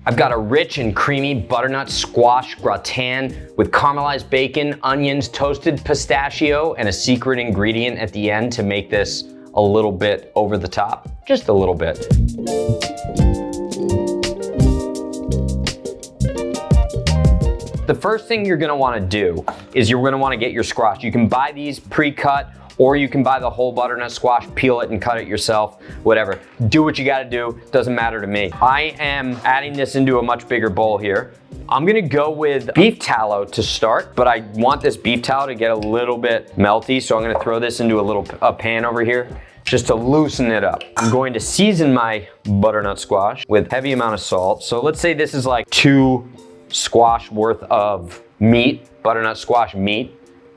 I've got a rich and creamy butternut squash gratin with caramelized bacon, onions, toasted pistachio, and a secret ingredient at the end to make this a little bit over the top, just a little bit. The first thing you're gonna wanna do is you're gonna wanna get your squash. You can buy these pre-cut, or you can buy the whole butternut squash, peel it and cut it yourself, whatever. Do what you gotta do, doesn't matter to me. I am adding this into a much bigger bowl here. I'm gonna go with beef tallow to start, but I want this beef tallow to get a little bit melty, so I'm gonna throw this into a pan over here just to loosen it up. I'm going to season my butternut squash with heavy amount of salt. So let's say this is like 2 squash worth of meat, butternut squash meat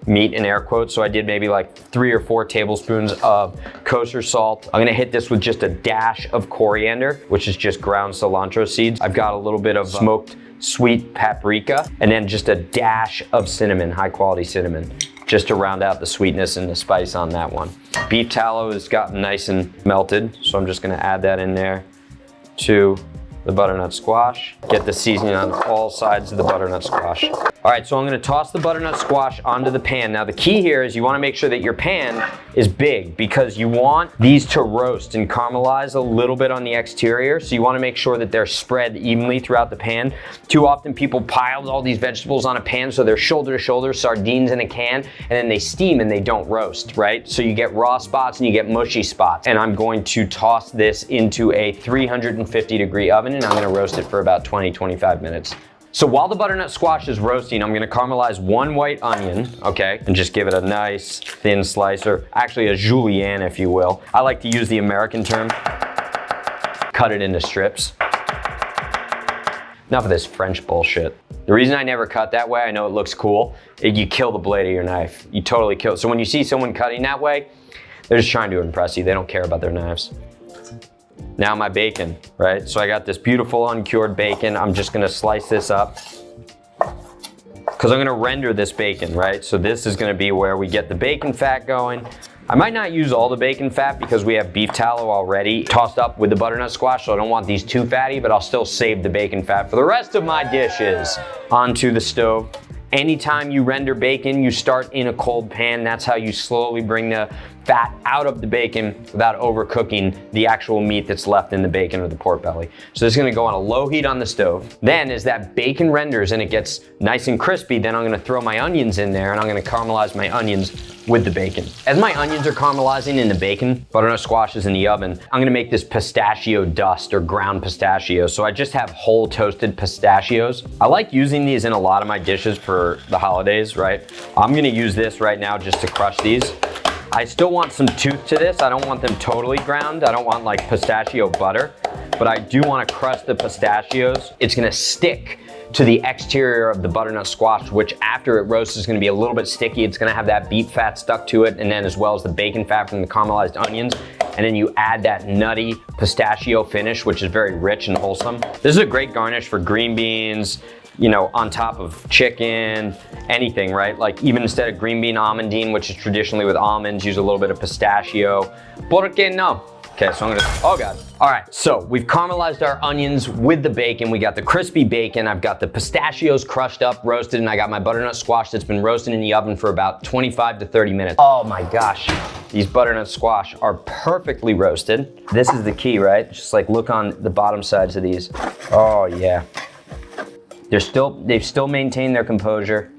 in air quotes. So I did maybe like 3 or 4 tablespoons of kosher salt. I'm gonna hit this with just a dash of coriander, which is just ground cilantro seeds. I've got a little bit of smoked sweet paprika, and then just a dash of cinnamon, high quality cinnamon, just to round out the sweetness and the spice on that one. Beef tallow has gotten nice and melted, so I'm just gonna add that in there to the butternut squash. Get the seasoning on all sides of the butternut squash. All right, so I'm gonna toss the butternut squash onto the pan. Now the key here is you wanna make sure that your pan is big, because you want these to roast and caramelize a little bit on the exterior. So you wanna make sure that they're spread evenly throughout the pan. Too often people pile all these vegetables on a pan so they're shoulder to shoulder, sardines in a can, and then they steam and they don't roast, right? So you get raw spots and you get mushy spots. And I'm going to toss this into a 350-degree oven, and I'm gonna roast it for about 20-25 minutes. So while the butternut squash is roasting, I'm gonna caramelize 1 white onion, okay? And just give it a nice thin slice, or actually a julienne, if you will. I like to use the American term. Cut it into strips. Enough of this French bullshit. The reason I never cut that way, I know it looks cool, you kill the blade of your knife. You totally kill it. So when you see someone cutting that way, they're just trying to impress you. They don't care about their knives. Now my bacon, right? So I got this beautiful uncured bacon. I'm just gonna slice this up because I'm gonna render this bacon, right? So this is gonna be where we get the bacon fat going. I might not use all the bacon fat because we have beef tallow already tossed up with the butternut squash, so I don't want these too fatty, but I'll still save the bacon fat for the rest of my dishes. Onto the stove. Anytime you render bacon, you start in a cold pan. That's how you slowly bring the fat out of the bacon without overcooking the actual meat that's left in the bacon or the pork belly. So this is gonna go on a low heat on the stove. Then as that bacon renders and it gets nice and crispy, then I'm gonna throw my onions in there, and I'm gonna caramelize my onions with the bacon. As my onions are caramelizing in the bacon, butternut squash is in the oven, I'm gonna make this pistachio dust, or ground pistachios. So I just have whole toasted pistachios. I like using these in a lot of my dishes for the holidays, right? I'm gonna use this right now just to crush these. I still want some tooth to this. I don't want them totally ground. I don't want like pistachio butter, but I do want to crush the pistachios. It's gonna stick to the exterior of the butternut squash, which after it roasts is gonna be a little bit sticky. It's gonna have that beef fat stuck to it, and then as well as the bacon fat from the caramelized onions. And then you add that nutty pistachio finish, which is very rich and wholesome. This is a great garnish for green beans, you know, on top of chicken, anything, right? Like even instead of green bean almondine, which is traditionally with almonds, use a little bit of pistachio. ¿Por qué no? Okay, so I'm gonna, oh God. All right, so we've caramelized our onions with the bacon. We got the crispy bacon. I've got the pistachios crushed up, roasted, and I got my butternut squash that's been roasting in the oven for about 25 to 30 minutes. Oh my gosh, these butternut squash are perfectly roasted. This is the key, right? Just like look on the bottom sides of these. Oh yeah. They've still maintained their composure.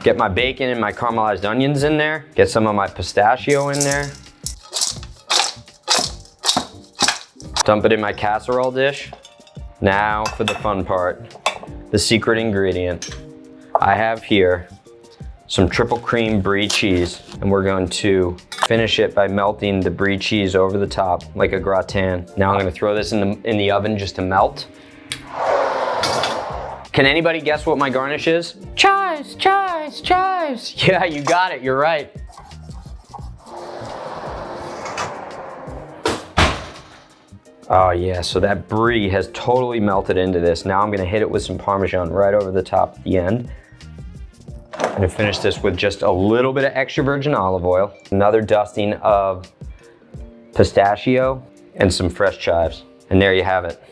Get my bacon and my caramelized onions in there. Get some of my pistachio in there. Dump it in my casserole dish. Now for the fun part, the secret ingredient. I have here some triple cream brie cheese, and we're going to finish it by melting the brie cheese over the top like a gratin. Now I'm gonna throw this in the oven just to melt. Can anybody guess what my garnish is? Chives, chives, chives. Yeah, you got it, you're right. Oh yeah, so that brie has totally melted into this. Now I'm gonna hit it with some Parmesan right over the top at the end. I'm gonna finish this with just a little bit of extra virgin olive oil, another dusting of pistachio, and some fresh chives. And there you have it.